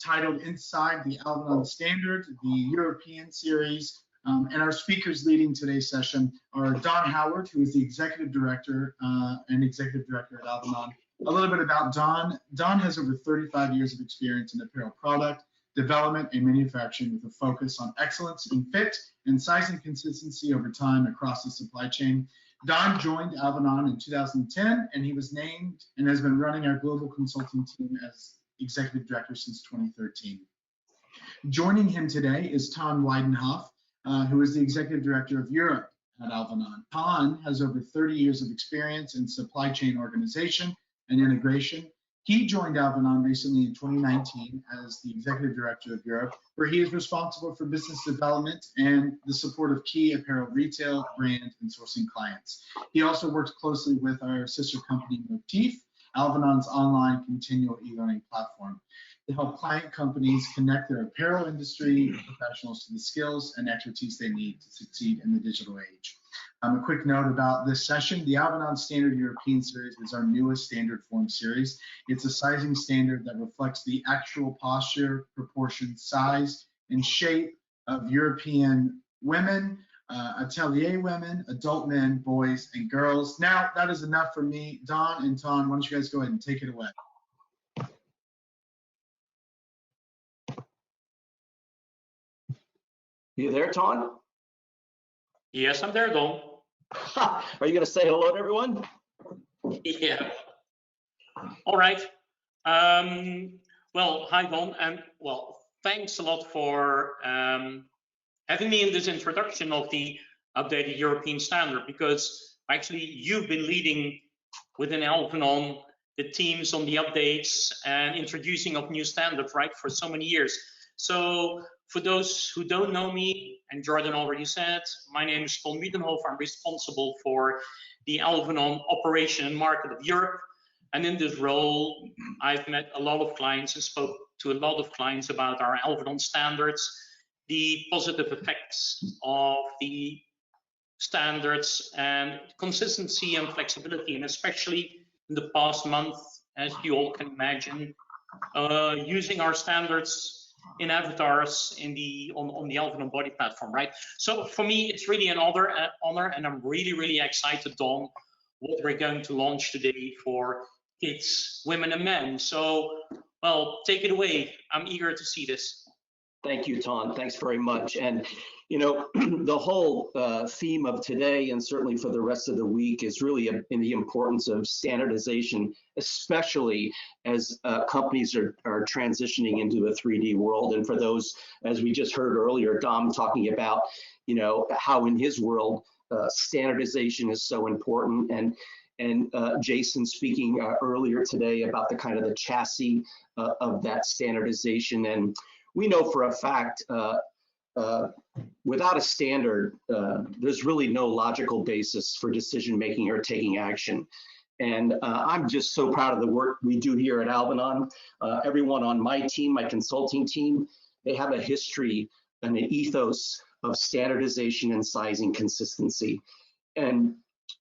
titled Inside the Alvanon Standard, the European Series. And our speakers leading today's session are Don Howard, who is the Executive Director and Executive Director at Alvanon. A little bit about Don. Don has over 35 years of experience in apparel product development and manufacturing with a focus on excellence in fit and size and consistency over time across the supply chain. Don joined Alvanon in 2010, and he was named and has been running our global consulting team as Executive Director since 2013. Joining him today is Ton Wiedenhoff, who is the Executive Director of Europe at Alvanon. Ton has over 30 years of experience in supply chain organization and integration. He joined Alvanon recently in 2019 as the Executive Director of Europe, where he is responsible for business development and the support of key apparel retail, brand, and sourcing clients. He also works closely with our sister company, Motif, Alvanon's online continual e-learning platform, to help client companies connect their apparel industry professionals to the skills and expertise they need to succeed in the digital age. A quick note about this session: the Alvanon Standard European Series is our newest standard form series. It's a sizing standard that reflects the actual posture, proportion, size, and shape of European women, Atelier women, adult men, boys, and girls. Now, that is enough for me. Don and Ton, why don't you guys go ahead and take it away? You there, Ton? Yes, I'm there, Don. Are you going to say hello to everyone? Yeah. All right. Well, hi, Don, and well, thanks a lot for having me in this introduction of the updated European standard, because actually you've been leading within Alvanon the teams on the updates and introducing of new standards, right, for so many years. So for those who don't know me, and Jordan already said, my name is Ton Wiedenhoff. I'm responsible for the Alvanon operation and market of Europe. And in this role, I've met a lot of clients and spoke to a lot of clients about our Alvanon standards, the positive effects of the standards, and consistency and flexibility, and especially in the past month, as you all can imagine, using our standards in avatars on the Alvanon body platform, right? So for me, it's really an honor, and I'm really excited, Don, what we're going to launch today for kids, women, and men. So, well, take it away. I'm eager to see this. Thank you, Ton. Thanks very much. And you know, the whole theme of today, and certainly for the rest of the week, is really in the importance of standardization, especially as companies are transitioning into a 3D world. And for those, as we just heard earlier, Dom talking about, you know, how in his world standardization is so important, and Jason speaking earlier today about the kind of the chassis of that standardization. And we know for a fact, without a standard, there's really no logical basis for decision making or taking action. And I'm just so proud of the work we do here at Alvanon. Everyone on my team, my consulting team, they have a history and an ethos of standardization and sizing consistency. And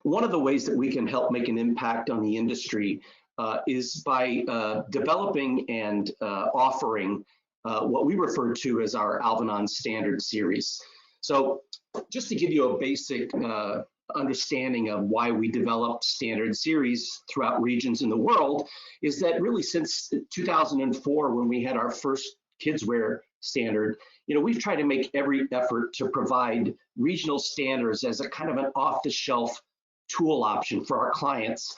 one of the ways that we can help make an impact on the industry is by developing and offering what we refer to as our Alvanon Standard Series. So just to give you a basic understanding of why we developed standard series throughout regions in the world, is that really since 2004, when we had our first kids wear standard, you know, we've tried to make every effort to provide regional standards as a kind of an off-the-shelf tool option for our clients,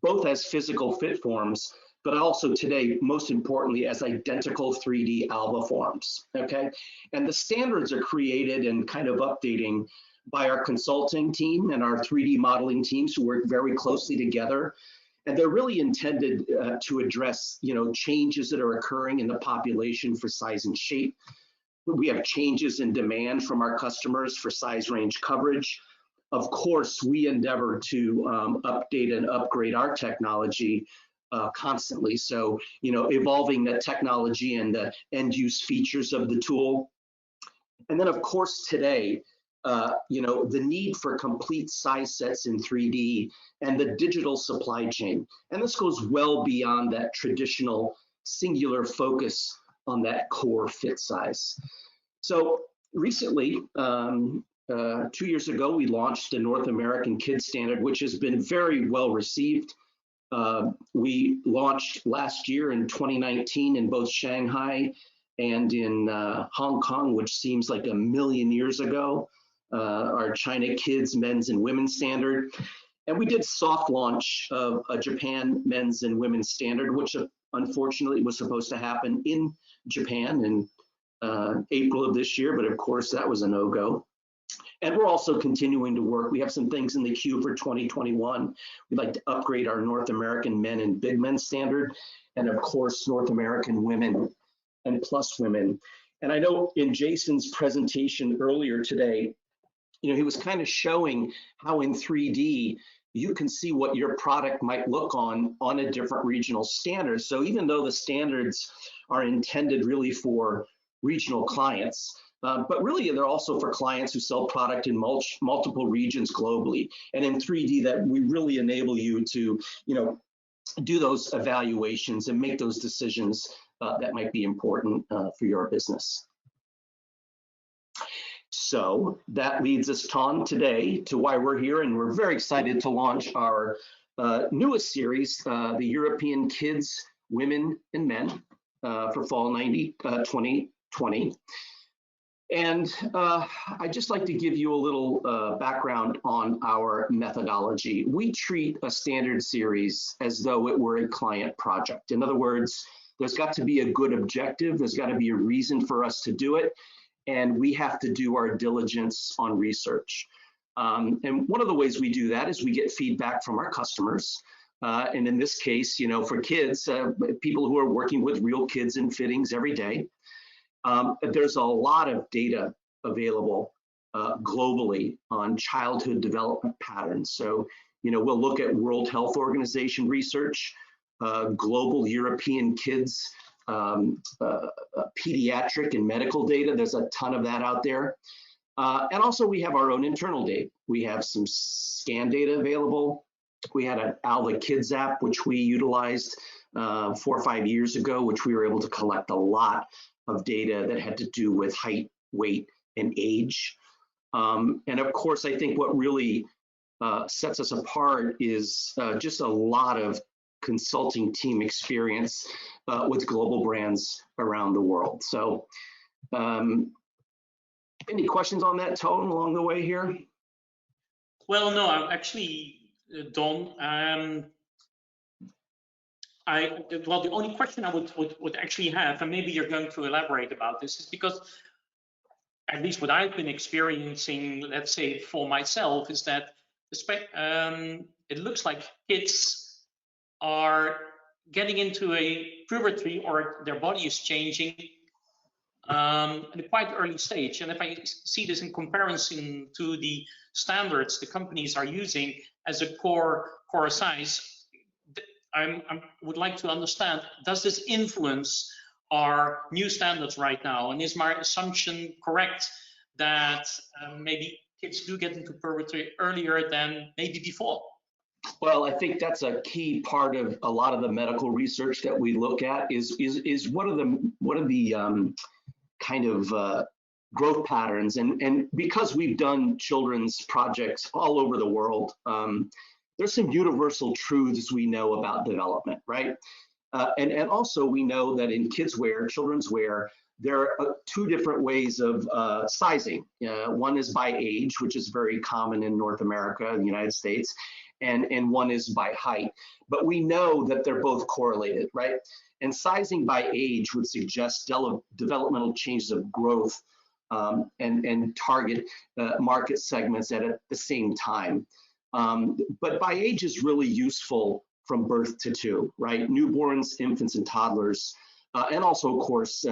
both as physical fit forms, but also today, most importantly, as identical 3D Alva forms, okay? And the standards are created and kind of updating by our consulting team and our 3D modeling teams, who work very closely together. And they're really intended to address, you know, changes that are occurring in the population for size and shape. We have changes in demand from our customers for size range coverage. Of course, we endeavor to update and upgrade our technology constantly. So, you know, evolving the technology and the end use features of the tool. And then, of course, today, you know, the need for complete size sets in 3D and the digital supply chain. And this goes well beyond that traditional singular focus on that core fit size. So recently, 2 years ago, we launched the North American Kids Standard, which has been very well received. We launched last year in 2019 in both Shanghai and in Hong Kong, which seems like a million years ago, our China Kids Men's and Women's Standard. And we did soft launch of a Japan Men's and Women's Standard, which unfortunately was supposed to happen in Japan in April of this year, but of course that was a no-go. And we're also continuing to work. We have some things in the queue for 2021. We'd like to upgrade our North American Men and Big Men Standard, and of course, North American Women and Plus Women. And I know in Jason's presentation earlier today, he was kind of showing how in 3D, you can see what your product might look on a different regional standard. So even though the standards are intended really for regional clients, but really they're also for clients who sell product in multiple regions globally. And in 3D, that we really enable you to, do those evaluations and make those decisions that might be important for your business. So that leads us on today to why we're here, and we're very excited to launch our newest series, the European Kids, Women, and Men for Fall 2020. And I'd just like to give you a little background on our methodology. We treat a standard series as though it were a client project. In other words, there's got to be a good objective, there's got to be a reason for us to do it, and we have to do our diligence on research. And one of the ways we do that is we get feedback from our customers. And in this case, for kids, people who are working with real kids in fittings every day. There's a lot of data available globally on childhood development patterns. So, we'll look at World Health Organization research, global European kids, pediatric and medical data. There's a ton of that out there. And also we have our own internal data. We have some scan data available. We had an Alva Kids app, which we utilized 4 or 5 years ago, which we were able to collect a lot of data that had to do with height, weight, and age. And of course, I think what really sets us apart is just a lot of consulting team experience with global brands around the world. So any questions on that, Tone, along the way here? Well, no, I'm actually, Don, well, the only question I would actually have, and maybe you're going to elaborate about this, is because at least what I've been experiencing, let's say for myself, is that it looks like kids are getting into a puberty, or their body is changing at a quite early stage. And if I see this in comparison to the standards the companies are using as a core size, I would like to understand, does this influence our new standards right now? And is my assumption correct that maybe kids do get into puberty earlier than maybe before? Well, I think that's a key part of a lot of the medical research that we look at is what are the kind of growth patterns, and because we've done children's projects all over the world, there's some universal truths we know about development, right? And also we know that in kids wear, children's wear, there are 2 different ways of sizing. One is by age, which is very common in North America and the United States, and one is by height. But we know that they're both correlated, right? And sizing by age would suggest developmental changes of growth and target market segments at the same time. But by age is really useful from birth to 2, right? Newborns, infants, and toddlers. And also, of course,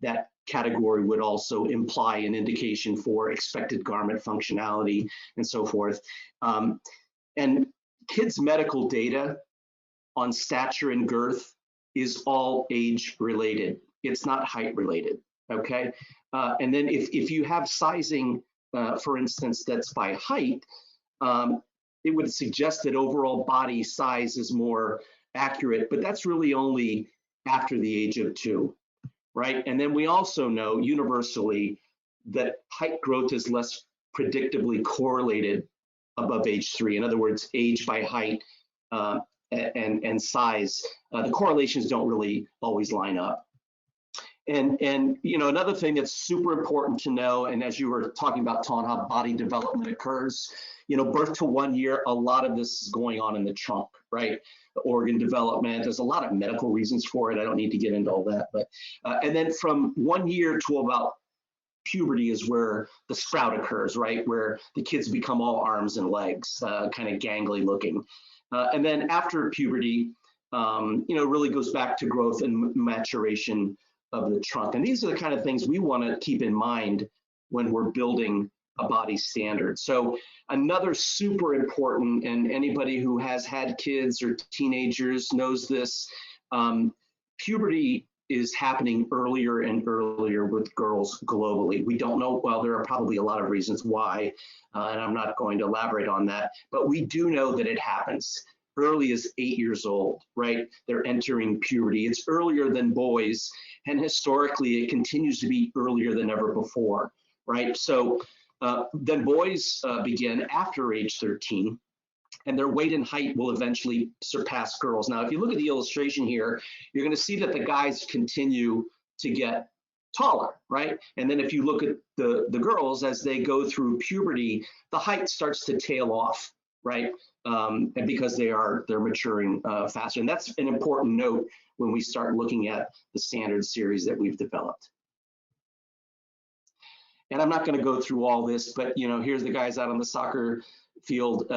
that category would also imply an indication for expected garment functionality and so forth. And kids' medical data on stature and girth is all age related. It's not height related, okay? And then if you have sizing, for instance, that's by height, it would suggest that overall body size is more accurate, but that's really only after the age of 2. right? And then we also know universally that height growth is less predictably correlated above age 3. In other words, age by height and size, the correlations don't really always line up. And you know, another thing that's super important to know, and as you were talking about, Ton, how body development occurs, you know, birth to 1 year, a lot of this is going on in the trunk, right? The organ development, there's a lot of medical reasons for it. I don't need to get into all that, but and then from 1 year to about puberty is where the sprout occurs, right? Where the kids become all arms and legs, kind of gangly looking. And then after puberty, you know, really goes back to growth and maturation of the trunk. And these are the kind of things we want to keep in mind when we're building a body standard. So another super important, and anybody who has had kids or teenagers knows this, puberty is happening earlier and earlier with girls globally. We don't know, well, there are probably a lot of reasons why, and I'm not going to elaborate on that, but we do know that it happens early as 8 years old, right? They're entering puberty. It's earlier than boys, and historically it continues to be earlier than ever before, right? So then boys begin after age 13, and their weight and height will eventually surpass girls. Now, if you look at the illustration here, you're going to see that the guys continue to get taller, right? And then if you look at the girls, as they go through puberty, the height starts to tail off, right? And because they're maturing faster. And that's an important note when we start looking at the standard series that we've developed. And I'm not going to go through all this, but you know, here's the guys out on the soccer field.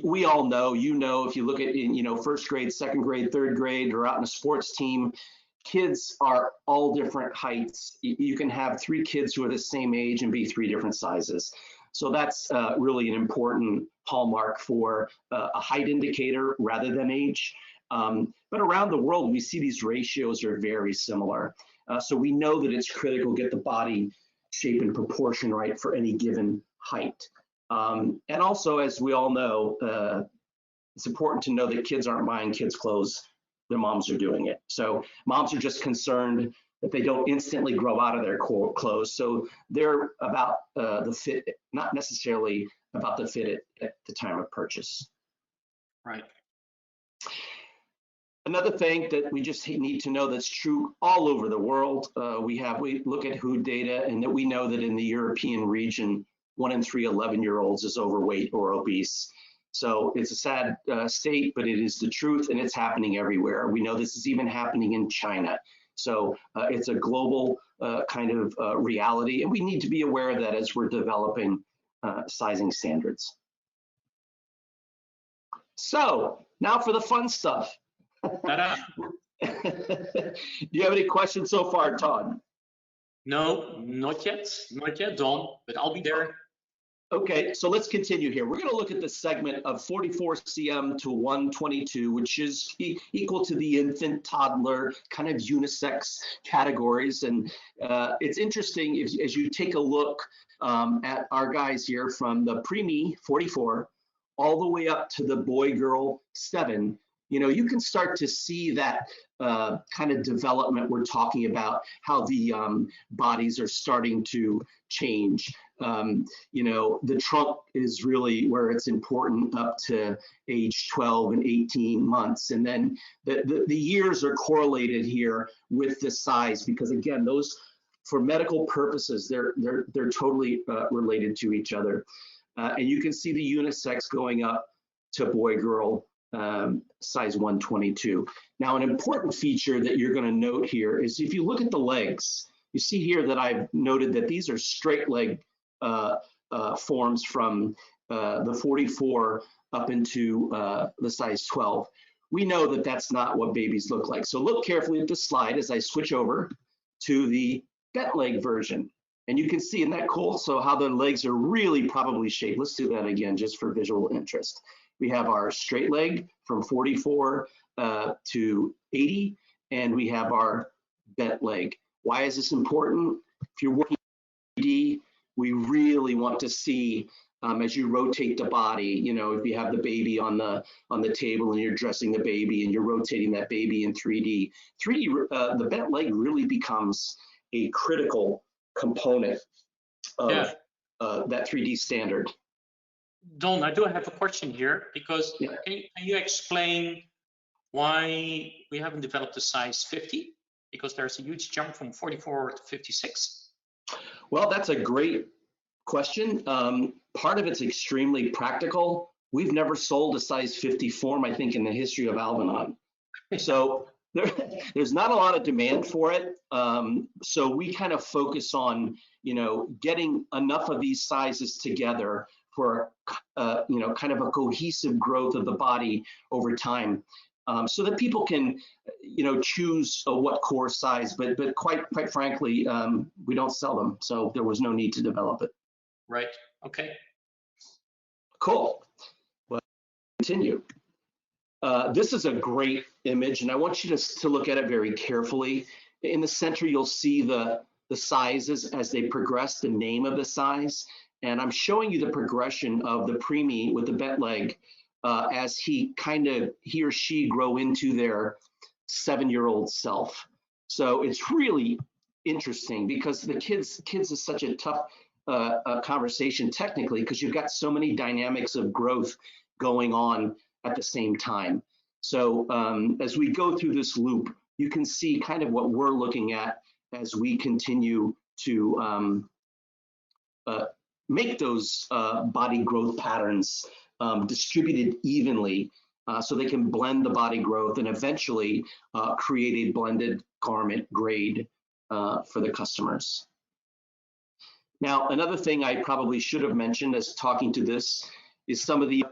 We all know, you know, if you look at, you know, first grade, second grade, third grade, or out in a sports team, kids are all different heights. You can have 3 kids who are the same age and be 3 different sizes. So that's really an important hallmark for a height indicator rather than age. But around the world, we see these ratios are very similar. So we know that it's critical to get the body shape and proportion right for any given height. And also, as we all know, it's important to know that kids aren't buying kids' clothes. Their moms are doing it. So moms are just concerned that they don't instantly grow out of their clothes. So they're about the fit, not necessarily about the fit at the time of purchase. Right. Another thing that we just need to know that's true all over the world, we look at WHO data, and that we know that in the European region, 1 in 3 11-year-olds is overweight or obese. So it's a sad state, but it is the truth, and it's happening everywhere. We know this is even happening in China. So it's a global kind of reality, and we need to be aware of that as we're developing sizing standards. So now for the fun stuff. Ta-da. Do you have any questions so far, Todd? No, not yet, Don, but I'll be there. Okay, so let's continue here. We're going to look at the segment of 44 cm to 122, which is equal to the infant, toddler, kind of unisex categories. And it's interesting as you take a look at our guys here from the Preemie 44 all the way up to the boy-girl 7. You know, you can start to see that kind of development we're talking about, how the bodies are starting to change. You know, the trunk is really where it's important up to age 12 and 18 months. And then the years are correlated here with the size, because again, those, for medical purposes, they're totally related to each other. And you can see the unisex going up to boy-girl size 122. Now, an important feature that you're going to note here is if you look at the legs, you see here that I've noted that these are straight leg forms from the 44 up into the size 12. We know that that's not what babies look like. So look carefully at the slide as I switch over to the bent leg version. And you can see, isn't that cool? So how the legs are really probably shaped. Let's do that again just for visual interest. We have our straight leg from 44 to 80, and we have our bent leg. Why is this important? If you're working 3D, we really want to see as you rotate the body. You know, if you have the baby on the table and you're dressing the baby and you're rotating that baby in 3D, the bent leg really becomes a critical component of that 3D standard. Don, I do have a question here, because can you explain why we haven't developed a size 50? Because there's a huge jump from 44 to 56. Well, that's a great question. Part of it's extremely practical. We've never sold a size 50 form, I think, in the history of Alvanon. So there's not a lot of demand for it. So we kind of focus on, you know, getting enough of these sizes together for, you know, kind of a cohesive growth of the body over time, so that people can, you know, choose what core size. But quite frankly, we don't sell them, so there was no need to develop it. Right. Okay. Cool. Well, continue. This is a great image, and I want you to look at it very carefully. In the center, you'll see the sizes as they progress, the name of the size. And I'm showing you the progression of the preemie with the bent leg as he or she grow into their 7-year-old self. So it's really interesting, because the kids is such a tough conversation technically, because you've got so many dynamics of growth going on at the same time. So as we go through this loop, you can see kind of what we're looking at as we continue to make those body growth patterns distributed evenly, so they can blend the body growth and eventually create a blended garment grade for the customers. Now, another thing I probably should have mentioned as talking to this is some of the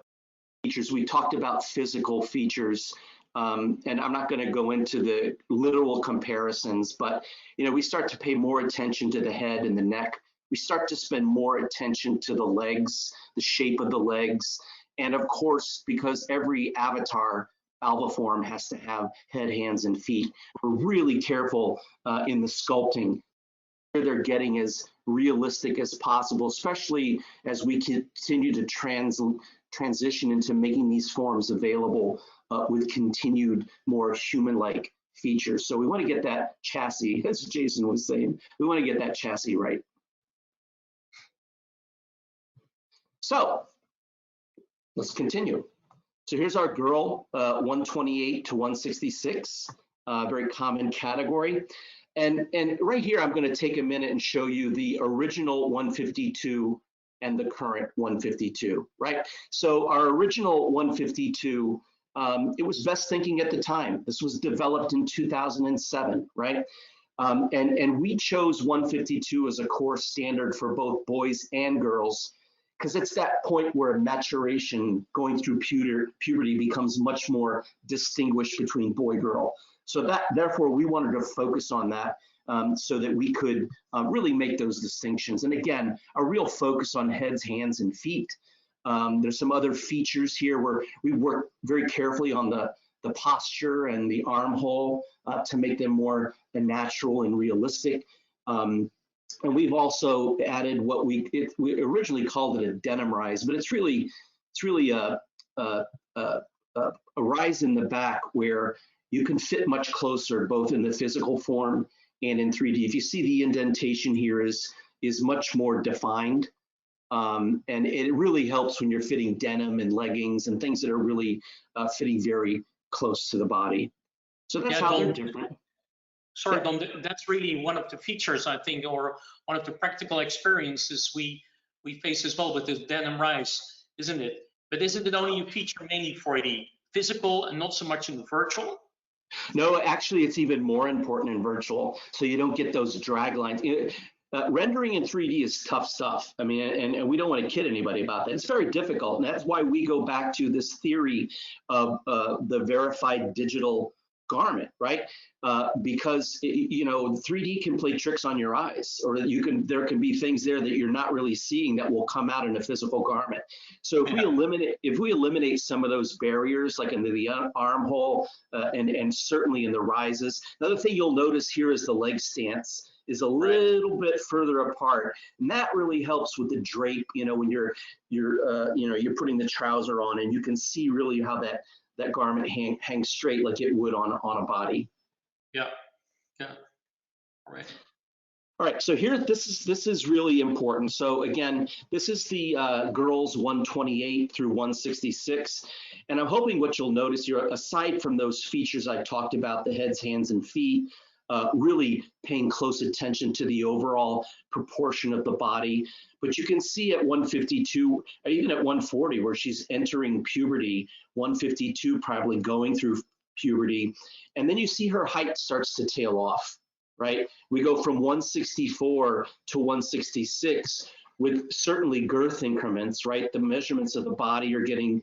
features. We talked about physical features, and I'm not going to go into the literal comparisons, but you know, we start to pay more attention to the head and the neck. We start to spend more attention to the legs, the shape of the legs, and of course, because every avatar alpha form has to have head, hands, and feet, we're really careful in the sculpting. They're getting as realistic as possible, especially as we continue to transition into making these forms available with continued more human-like features. So we want to get that chassis, as Jason was saying, we want to get that chassis right. So let's continue. So here's our girl, 128 to 166, very common category. And right here, I'm going to take a minute and show you the original 152 and the current 152, right? So our original 152, it was best thinking at the time. This was developed in 2007, right? And we chose 152 as a core standard for both boys and girls, because it's that point where maturation going through puberty becomes much more distinguished between boy girl. So therefore we wanted to focus on that so that we could really make those distinctions. And again, a real focus on heads, hands, and feet. There's some other features here where we work very carefully on the posture and the armhole to make them more natural and realistic. And we've also added what we originally called it a denim rise, but it's really a rise in the back where you can fit much closer, both in the physical form and in 3D. If you see, the indentation here is much more defined, and it really helps when you're fitting denim and leggings and things that are really fitting very close to the body. So that's how they're different. Sorry, Don, that's really one of the features, I think, or one of the practical experiences we face as well with this denim rise, isn't it? But isn't it only a feature mainly for the physical and not so much in the virtual? No, actually, it's even more important in virtual, so you don't get those drag lines. Rendering in 3D is tough stuff. I mean, and we don't want to kid anybody about that. It's very difficult, and that's why we go back to this theory of the verified digital garment, right? Because you know, 3D can play tricks on your eyes, or there can be things there that you're not really seeing that will come out in a physical garment. So if we eliminate some of those barriers, like into the armhole and certainly in the rises. Another thing you'll notice here is the leg stance. is a little bit further apart, and that really helps with the drape. When you're putting the trouser on, and you can see really how that garment hangs straight like it would on a body. Yeah. All right. All right, so here, this is really important. So again, this is the girls 128 through 166. And I'm hoping what you'll notice here, aside from those features I talked about, the heads, hands, and feet, really paying close attention to the overall proportion of the body. But you can see at 152, even at 140, where she's entering puberty, 152 probably going through puberty. And then you see her height starts to tail off. Right? We go from 164 to 166 with certainly girth increments, right? The measurements of the body are getting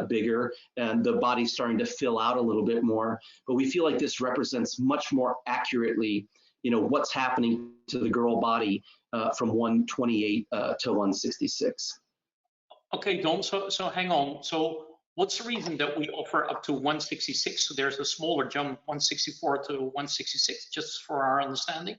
bigger and the body's starting to fill out a little bit more. But we feel like this represents much more accurately, what's happening to the girl body from 128 to 166. Okay, Don, so hang on. So what's the reason that we offer up to 166? So there's a smaller jump, 164 to 166, just for our understanding?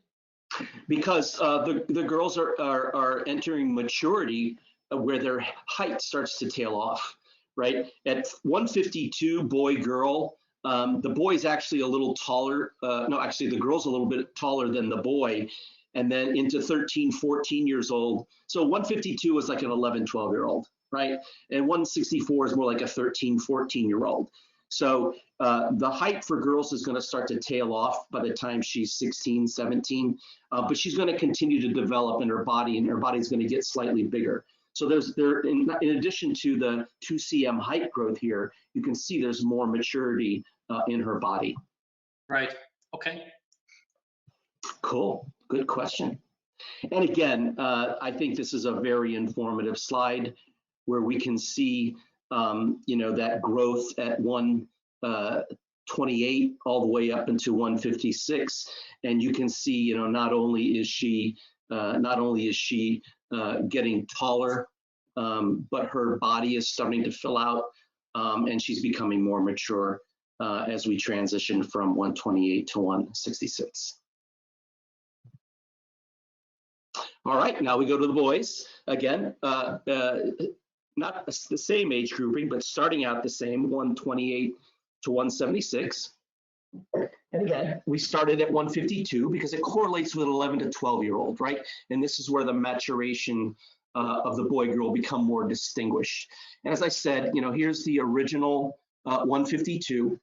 Because the girls are entering maturity where their height starts to tail off, right? At 152, boy, girl, the boy's actually a little taller. No, actually, the girl's a little bit taller than the boy. And then into 13, 14 years old. So 152 is like an 11, 12-year-old. Right? And 164 is more like a 13, 14-year-old. So the height for girls is going to start to tail off by the time she's 16, 17, but she's going to continue to develop in her body, and her body's going to get slightly bigger. So in addition to the 2 cm height growth here, you can see there's more maturity in her body. Right. Okay. Cool. Good question. And again, I think this is a very informative slide, where we can see, that growth at 128 all the way up into 156, and you can see, not only is she getting taller, but her body is starting to fill out, and she's becoming more mature as we transition from 128 to 166. All right, now we go to the boys again. Not the same age grouping, but starting out the same, 128 to 176. And again, we started at 152 because it correlates with an 11 to 12-year-old, right? And this is where the maturation of the boy-girl become more distinguished. And as I said, here's the original 152,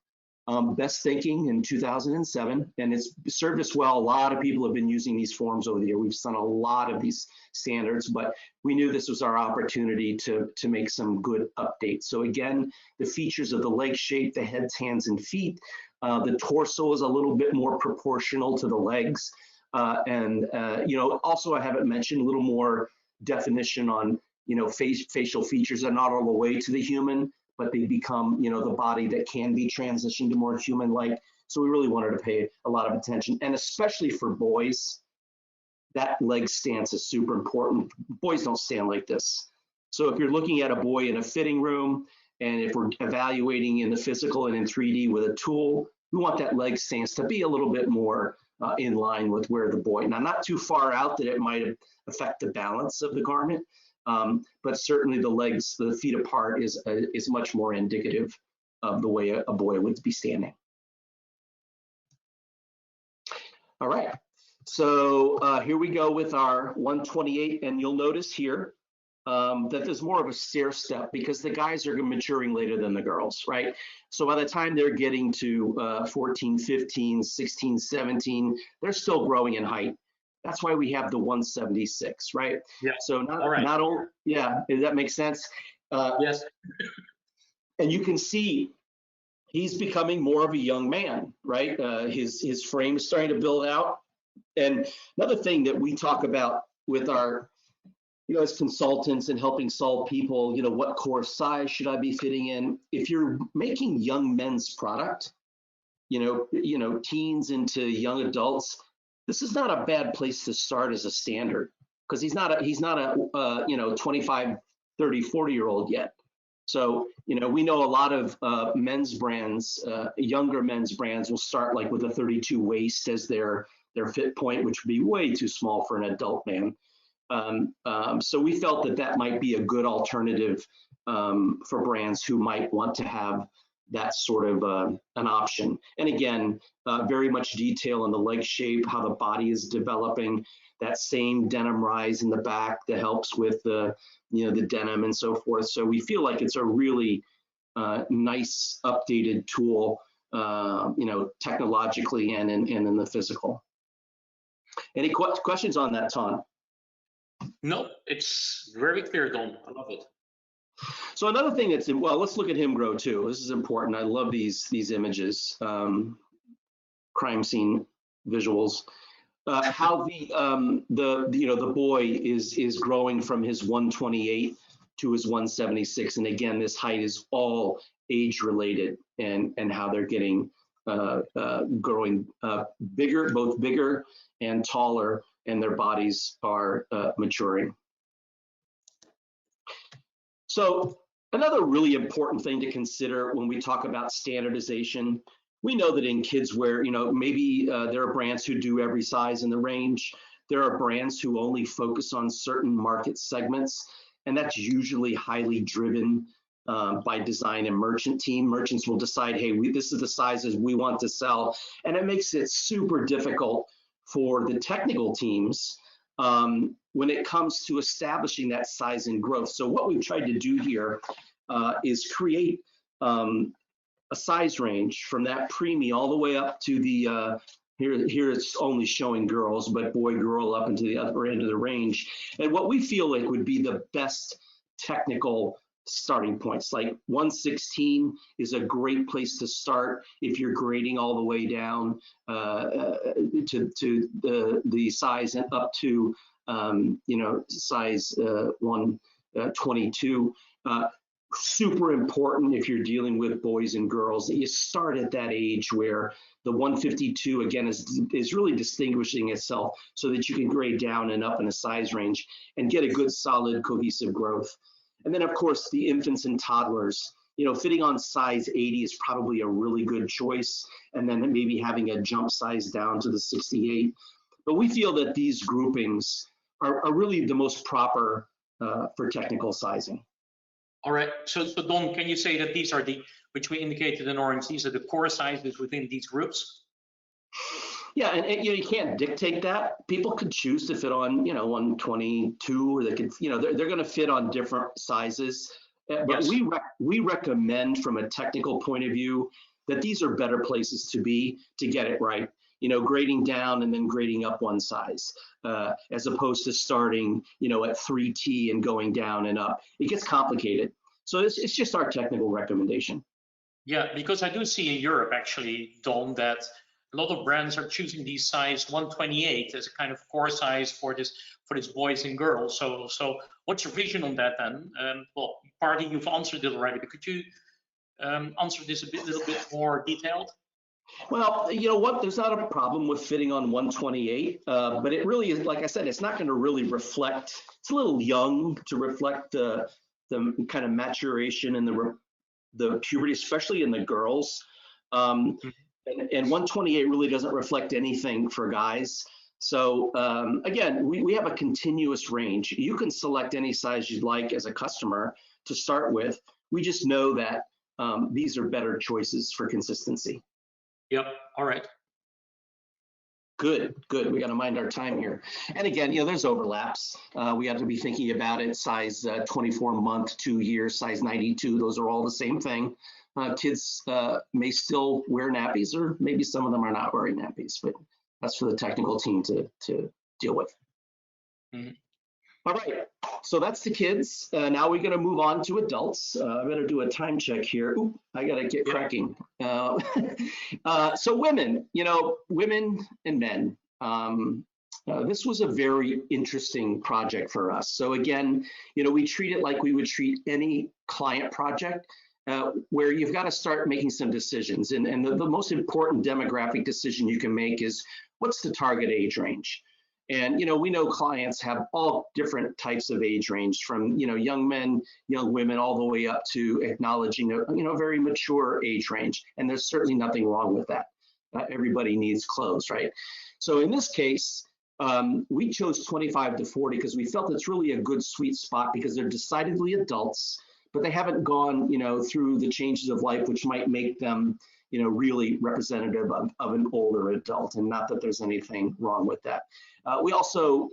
best thinking in 2007, and it's served us well. A lot of people have been using these forms over the year. We've done a lot of these standards, but we knew this was our opportunity to make some good updates. So again, the features of the leg shape, the heads, hands, and feet, the torso is a little bit more proportional to the legs. Also I haven't mentioned a little more definition on, facial features are not all the way to the human, but they become, the body that can be transitioned to more human-like. So we really wanted to pay a lot of attention, and especially for boys, that leg stance is super important. Boys don't stand like this. So if you're looking at a boy in a fitting room, and if we're evaluating in the physical and in 3D with a tool, we want that leg stance to be a little bit more in line with where the boy, now not too far out that it might affect the balance of the garment, but certainly the legs, the feet apart is much more indicative of the way a boy would be standing. All right, so here we go with our 128, and you'll notice here that there's more of a stair step because the guys are maturing later than the girls, right? So by the time they're getting to 14, 15, 16, 17, they're still growing in height. That's why we have the 176, right? Yeah. So not only, yeah, does that make sense? Yes. And you can see he's becoming more of a young man, right? His frame is starting to build out. And another thing that we talk about with our, as consultants and helping solve people, what core size should I be fitting in? If you're making young men's product, teens into young adults, this is not a bad place to start as a standard, because he's not a 25, 30, 40-year-old yet. So, we know a lot of men's brands, younger men's brands will start like with a 32 waist as their their fit point, which would be way too small for an adult man. So we felt that that might be a good alternative for brands who might want to have that sort of an option. And again, very much detail in the leg shape, how the body is developing, that same denim rise in the back that helps with the, the denim and so forth. So we feel like it's a really nice updated tool, technologically and in the physical. Any questions on that, Ton? No, it's very clear, Don. I love it. So another thing that's well, let's look at him grow too. This is important. I love these images, crime scene visuals. How the boy is growing from his 128 to his 176, and again, this height is all age related, and how they're getting growing bigger, both bigger and taller, and their bodies are maturing. So another really important thing to consider when we talk about standardization, we know that in kids wear, maybe there are brands who do every size in the range. There are brands who only focus on certain market segments, and that's usually highly driven by design and merchant team. Merchants will decide, hey, this is the sizes we want to sell, and it makes it super difficult for the technical teams when it comes to establishing that size and growth. So what we've tried to do here is create a size range from that preemie all the way up to the, here it's only showing girls, but boy, girl up into the upper end of the range. And what we feel like would be the best technical starting points, like 116 is a great place to start if you're grading all the way down to the size and up to size 122. Super important if you're dealing with boys and girls that you start at that age where the 152 again is really distinguishing itself, so that you can grade down and up in a size range and get a good solid cohesive growth. And then of course the infants and toddlers, fitting on size 80 is probably a really good choice, and then maybe having a jump size down to the 68. But we feel that these groupings are really the most proper for technical sizing. All right, so Don, can you say that these are which we indicated in orange, these are the core sizes within these groups? Yeah, and you can't dictate that. People could choose to fit on, 122, or they could, they're going to fit on different sizes. But yes, we recommend from a technical point of view that these are better places to be to get it right. Grading down and then grading up one size, as opposed to starting, at 3T and going down and up. It gets complicated. So it's just our technical recommendation. Yeah, because I do see in Europe, actually, Don, that a lot of brands are choosing these size 128 as a kind of core size for this boys and girls. So what's your vision on that then? Well, partly you've answered it already, but could you answer this a little bit more detailed? Well, you know what, there's not a problem with fitting on 128, but it really is, like I said, it's not going to really reflect, it's a little young to reflect the kind of maturation and the puberty, especially in the girls. And 128 really doesn't reflect anything for guys. So again, we have a continuous range. You can select any size you'd like as a customer to start with. We just know that these are better choices for consistency. Yep. All right. Good. We got to mind our time here. And again, there's overlaps. We have to be thinking about it. Size 24 month, 2 years, size 92. Those are all the same thing. Kids may still wear nappies, or maybe some of them are not wearing nappies, but that's for the technical team to deal with. Mm-hmm. All right. So that's the kids. Now we're going to move on to adults. I better do a time check here. Ooh, I got to get cracking. So women, women and men. This was a very interesting project for us. So again, we treat it like we would treat any client project, where you've got to start making some decisions. And the most important demographic decision you can make is, what's the target age range? And, we know clients have all different types of age range, from, young men, young women, all the way up to acknowledging a very mature age range. And there's certainly nothing wrong with that. Everybody needs clothes, right? So in this case, we chose 25 to 40 because we felt it's really a good sweet spot because they're decidedly adults, but they haven't gone, through the changes of life, which might make them, really representative of an older adult, and not that there's anything wrong with that. We also,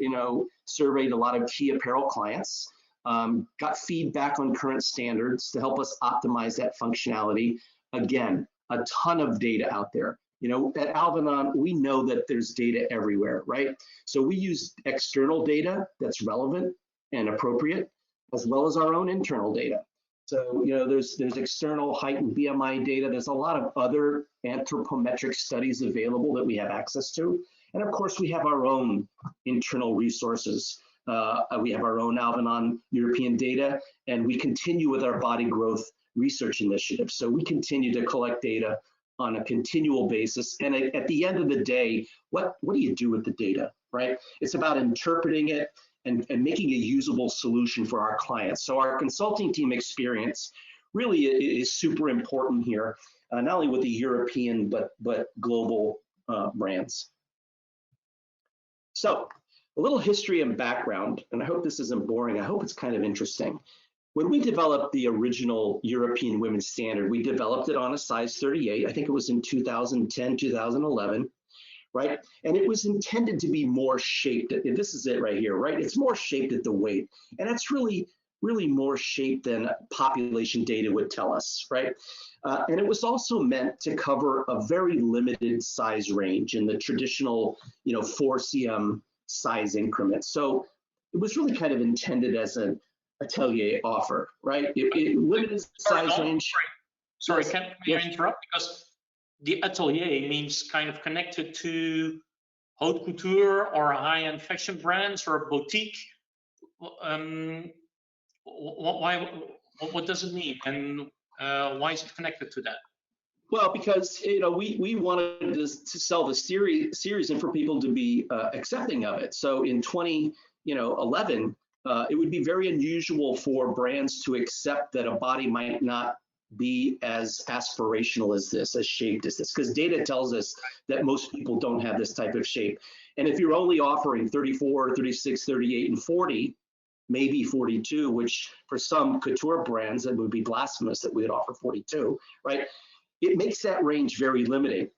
surveyed a lot of key apparel clients, got feedback on current standards to help us optimize that functionality. Again, a ton of data out there. At Alvanon, we know that there's data everywhere, right? So we use external data that's relevant and appropriate, as well as our own internal data. So, there's external height and BMI data. There's a lot of other anthropometric studies available that we have access to. And of course, we have our own internal resources. We have our own Alvanon European data, and we continue with our body growth research initiative. So we continue to collect data on a continual basis. And at the end of the day, what do you do with the data, right? It's about interpreting it and making a usable solution for our clients. So our consulting team experience really is super important here, not only with the European, but global brands. So a little history and background, and I hope this isn't boring. I hope it's kind of interesting. When we developed the original European Women's Standard, we developed it on a size 38. I think it was in 2010, 2011, right? And it was intended to be more shaped. This is it right here, right? It's more shaped at the weight. And that's really more shaped than population data would tell us, right? And it was also meant to cover a very limited size range in the traditional, 4 cm size increment. So it was really kind of intended as an Atelier offer, right? It limited size range. Sorry, can I interrupt? Because the Atelier means kind of connected to haute couture or high-end fashion brands or boutique. What does it mean, and why is it connected to that? Well, because we wanted to sell the series and for people to be accepting of it. So in 2011, it would be very unusual for brands to accept that a body might not be as aspirational as this, as shaped as this, because data tells us that most people don't have this type of shape. And if you're only offering 34, 36, 38, and 40, maybe 42, which for some couture brands, it would be blasphemous that we would offer 42, right? It makes that range very limiting.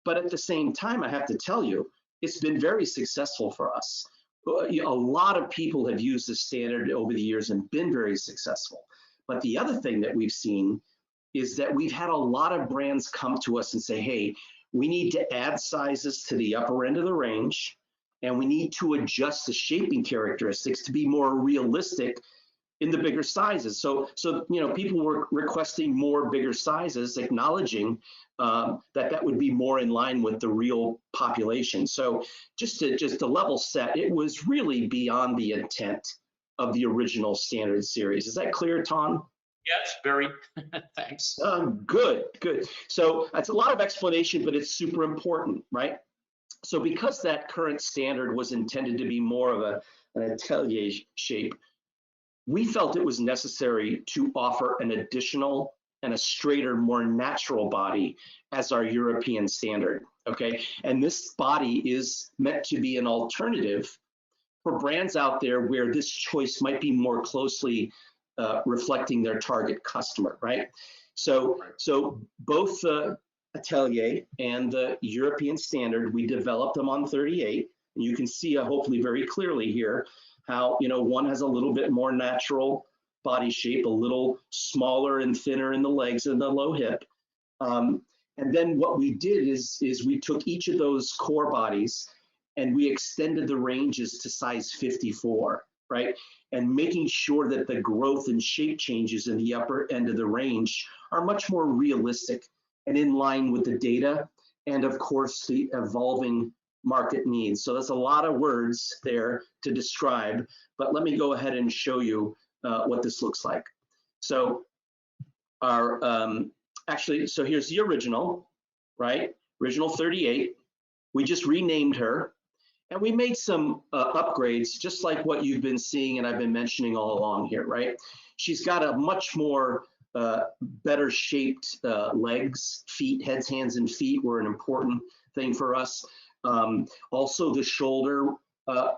But at the same time, I have to tell you, it's been very successful for us. A lot of people have used the standard over the years and been very successful. But the other thing that we've seen is that we've had a lot of brands come to us and say, hey, we need to add sizes to the upper end of the range, and we need to adjust the shaping characteristics to be more realistic in the bigger sizes. So people were requesting more bigger sizes, acknowledging that would be more in line with the real population. So just to level set, it was really beyond the intent of the original standard series. Is that clear, Tom? Yes, very. Thanks. Good. So that's a lot of explanation, but it's super important, right? So because that current standard was intended to be more of an atelier shape, we felt it was necessary to offer an additional and a straighter, more natural body as our European standard, okay? And this body is meant to be an alternative for brands out there where this choice might be more closely reflecting their target customer, right? So both the Atelier and the European standard, we developed them on 38, and you can see hopefully very clearly here how one has a little bit more natural body shape, a little smaller and thinner in the legs and the low hip. And then what we did is we took each of those core bodies and we extended the ranges to size 54, right? And making sure that the growth and shape changes in the upper end of the range are much more realistic and in line with the data and of course the evolving market needs. So that's a lot of words there to describe, but let me go ahead and show you what this looks like. So our so here's the original, right? Original 38. We just renamed her, and we made some upgrades, just like what you've been seeing and I've been mentioning all along here, right? She's got a much more better shaped legs, feet, heads, hands, and feet were an important thing for us. Also the shoulder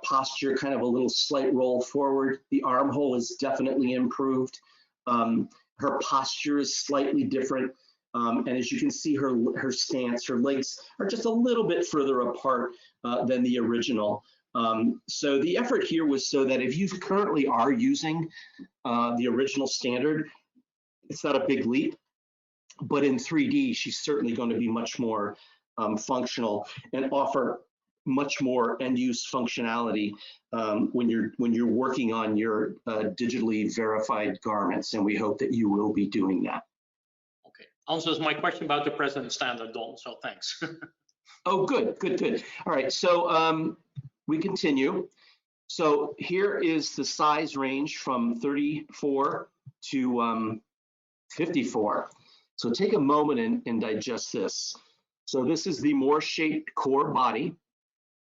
posture, kind of a little slight roll forward. The armhole is definitely improved. Her posture is slightly different. And as you can see, her stance, her legs are just a little bit further apart than the original. So the effort here was so that if you currently are using the original standard, it's not a big leap, but in 3D, she's certainly going to be much more functional and offer much more end-use functionality when you're working on your digitally verified garments, and we hope that you will be doing that. Okay, answers my question about the present standard, Don, so thanks. Oh, good. All right, so we continue. So here is the size range from 34 to 54. So take a moment and digest this. So this is the more shaped core body,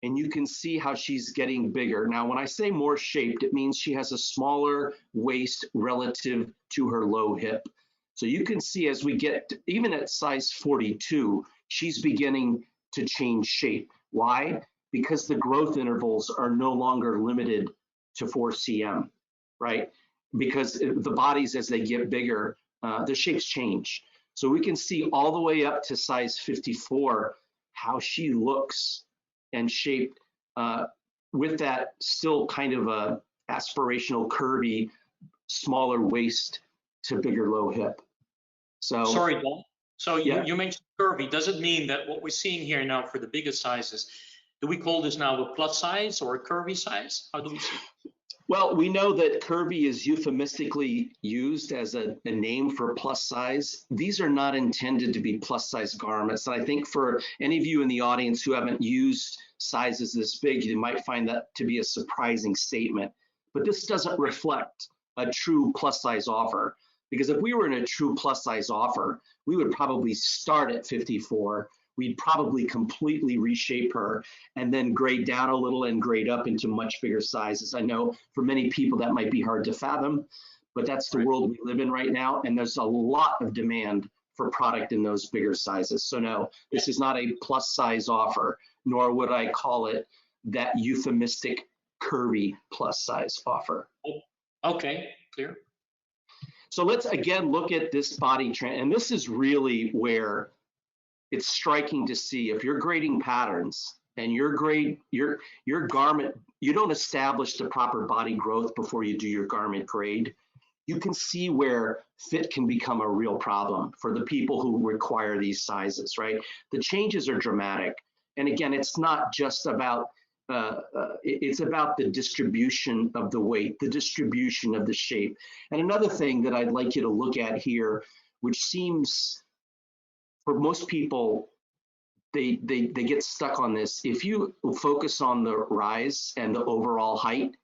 and you can see how she's getting bigger. Now, when I say more shaped, it means she has a smaller waist relative to her low hip. So you can see as we get, even at size 42, she's beginning to change shape. Why? Because the growth intervals are no longer limited to 4 cm, right? Because the bodies, as they get bigger, the shapes change. So we can see all the way up to size 54 how she looks and shaped with that still kind of a aspirational curvy, smaller waist to bigger low hip. So sorry, Don. So yeah. you mentioned curvy. Does it mean that what we're seeing here now for the biggest sizes, do we call this now a plus size or a curvy size? How do we see it? Well, we know that curvy is euphemistically used as a name for plus size. These are not intended to be plus size garments. And I think for any of you in the audience who haven't used sizes this big, you might find that to be a surprising statement. But this doesn't reflect a true plus size offer. Because if we were in a true plus size offer, we would probably start at 54. We'd probably completely reshape her and then grade down a little and grade up into much bigger sizes. I know for many people that might be hard to fathom, but that's the world we live in right now. And there's a lot of demand for product in those bigger sizes. So no, this is not a plus size offer, nor would I call it that euphemistic curvy plus size offer. Okay, clear. So let's again look at this body trend. And this is really where it's striking to see if you're grading patterns and your garment, you don't establish the proper body growth before you do your garment grade, you can see where fit can become a real problem for the people who require these sizes, right? The changes are dramatic. And again, it's not just about, it's about the distribution of the weight, the distribution of the shape. And another thing that I'd like you to look at here, which seems, for most people, they get stuck on this. If you focus on the rise and the overall height,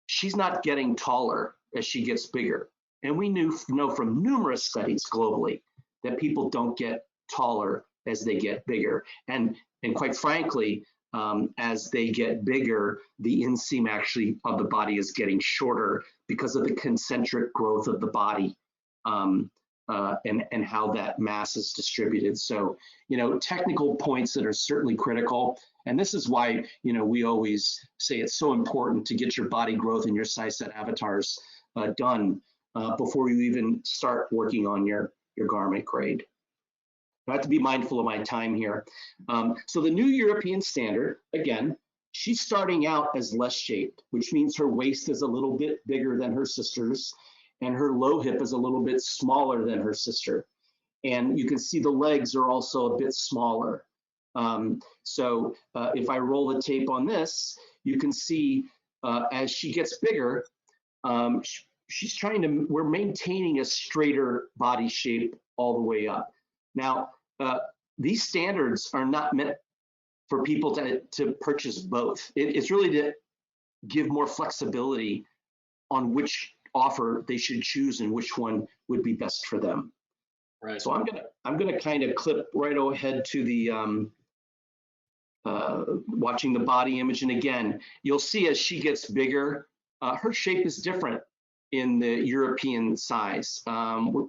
she's not getting taller as she gets bigger. And we know from numerous studies globally that people don't get taller as they get bigger. And quite frankly, as they get bigger, the inseam actually of the body is getting shorter because of the concentric growth of the body. And how that mass is distributed. So, technical points that are certainly critical. And this is why, we always say it's so important to get your body growth and your size set avatars done before you even start working on your garment grade. I have to be mindful of my time here. So the new European standard, again, she's starting out as less shaped, which means her waist is a little bit bigger than her sister's, and her low hip is a little bit smaller than her sister. And you can see the legs are also a bit smaller. So if I roll the tape on this, you can see as she gets bigger, we're maintaining a straighter body shape all the way up. Now, these standards are not meant for people to purchase both. It's really to give more flexibility on which offer they should choose and which one would be best for them. Right. So I'm gonna kind of clip right ahead to the watching the body image, and again, you'll see as she gets bigger, her shape is different in the European size.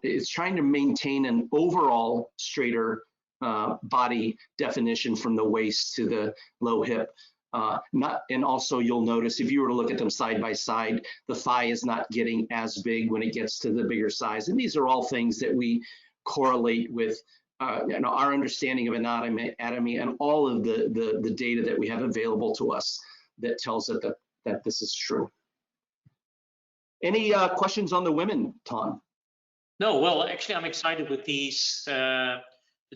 It's trying to maintain an overall straighter body definition from the waist to the low hip. And also you'll notice if you were to look at them side by side, the thigh is not getting as big when it gets to the bigger size. And these are all things that we correlate with our understanding of anatomy and all of the data that we have available to us that tells us that this is true. Any questions on the women, Ton? No, well, actually, I'm excited with these the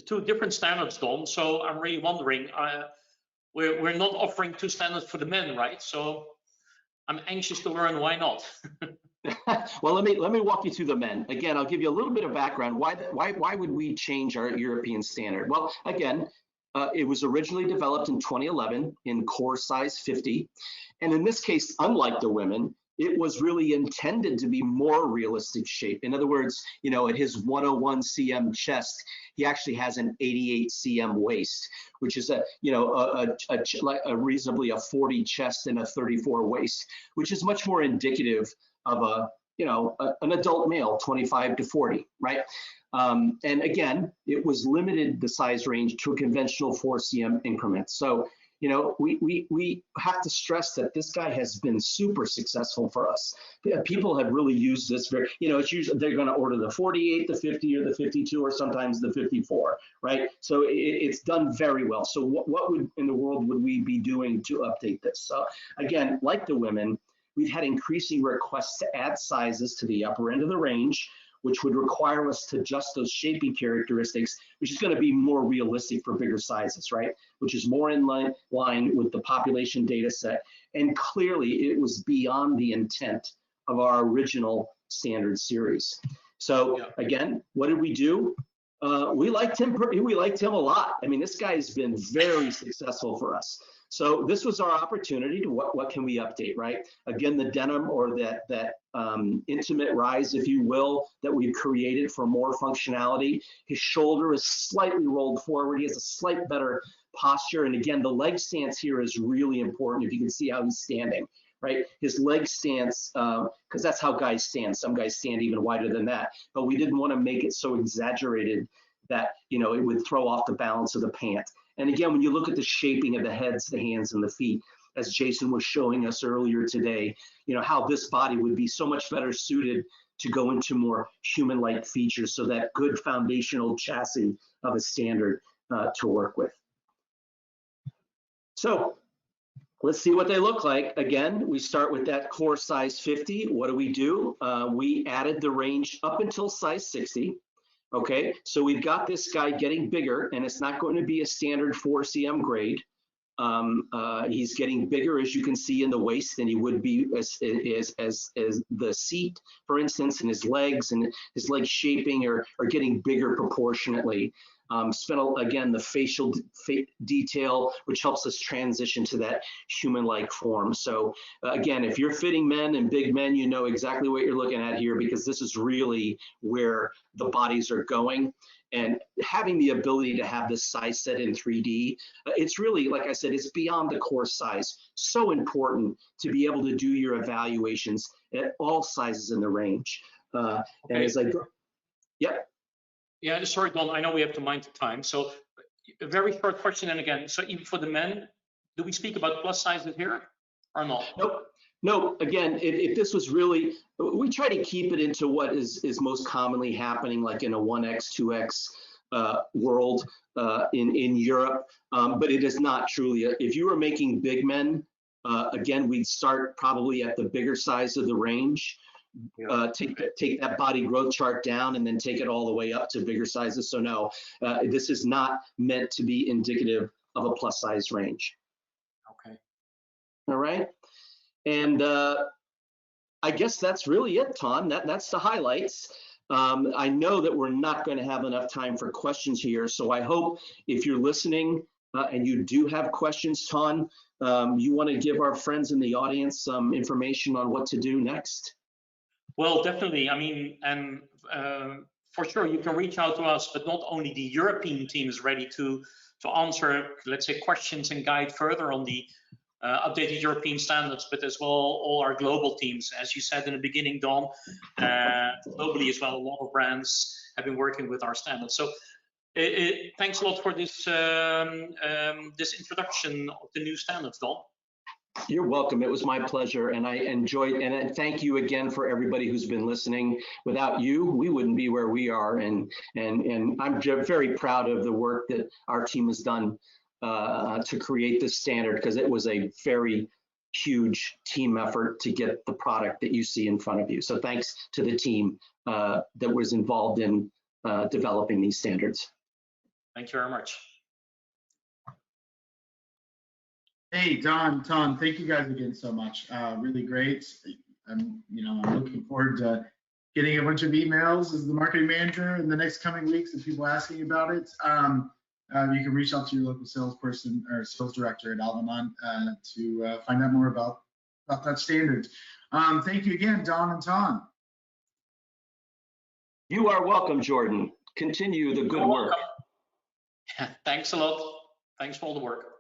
two different standards, Don. So I'm really wondering, we're not offering two standards for the men, right? So I'm anxious to learn why not. Well, let me walk you through the men. Again, I'll give you a little bit of background. Why would we change our European standard? Well, again, it was originally developed in 2011 in core size 50. And in this case, unlike the women, it was really intended to be more realistic shape. In other words, at his 101 cm chest, he actually has an 88 cm waist, which is a reasonably a 40 chest and a 34 waist, which is much more indicative of an adult male, 25 to 40, right? And again, it was limited the size range to a conventional 4 cm increment. So we have to stress that this guy has been super successful for us. People have really used this it's usually they're going to order the 48, the 50, or the 52, or sometimes the 54, right? So it's done very well. So what in the world would we be doing to update this? So again, like the women, we've had increasing requests to add sizes to the upper end of the range, which would require us to adjust those shaping characteristics, which is going to be more realistic for bigger sizes, right? Which is more in line with the population data set. And clearly it was beyond the intent of our original standard series. So again, what did we do? We liked him a lot. I mean, this guy has been very successful for us. So this was our opportunity to what can we update, right? Again, the denim or that intimate rise, if you will, that we've created for more functionality. His shoulder is slightly rolled forward. He has a slight better posture. And again, the leg stance here is really important. If you can see how he's standing, right? His leg stance, because that's how guys stand. Some guys stand even wider than that, but we didn't want to make it so exaggerated that, it would throw off the balance of the pant. And again, when you look at the shaping of the heads, the hands, and the feet, as Jason was showing us earlier today, how this body would be so much better suited to go into more human-like features, so that good foundational chassis of a standard to work with. So let's see what they look like. Again, we start with that core size 50. What do? We added the range up until size 60. Okay, so we've got this guy getting bigger, and it's not going to be a standard 4 cm grade. He's getting bigger, as you can see, in the waist than he would be as the seat, for instance, and his legs and his leg shaping are getting bigger proportionately. Again, the facial detail, which helps us transition to that human-like form. So again, if you're fitting men and big men, you know exactly what you're looking at here, because this is really where the bodies are going. And having the ability to have this size set in 3D, it's really, like I said, it's beyond the core size. So important to be able to do your evaluations at all sizes in the range. Okay. And as I go, yep. Yeah, sorry, Don, I know we have to mind the time. So a very short question, and again, so even for the men, do we speak about plus sizes here or not? Nope. No, again, if this was really, we try to keep it into what is most commonly happening, like in a 1X, 2X world in Europe, but it is not truly. If you were making big men, again, we'd start probably at the bigger size of the range. Take that body growth chart down and then take it all the way up to bigger sizes. So no, this is not meant to be indicative of a plus size range. Okay. All right. And I guess that's really it, Ton. That's the highlights. I know that we're not going to have enough time for questions here. So I hope if you're listening and you do have questions, Ton, you want to give our friends in the audience some information on what to do next. Well, definitely. I mean, and for sure, you can reach out to us, but not only the European team is ready to answer, let's say, questions and guide further on the updated European standards, but as well all our global teams. As you said in the beginning, Don, globally as well, a lot of brands have been working with our standards. So Thanks a lot for this this introduction of the new standards, Don. You're welcome. It was my pleasure, and I enjoyed. And thank you again for everybody who's been listening. Without you, we wouldn't be where we are. And I'm very proud of the work that our team has done to create this standard, because it was a very huge team effort to get the product that you see in front of you. So thanks to the team that was involved in developing these standards. Thank you very much. Hey, Don, Tom, thank you guys again so much. Really great. I'm looking forward to getting a bunch of emails as the marketing manager in the next coming weeks of people asking about it. You can reach out to your local salesperson or sales director at Alvanon to find out more about that standard. Thank you again, Don and Tom. You are welcome, Jordan. Continue the good work. Thanks a lot. Thanks for all the work.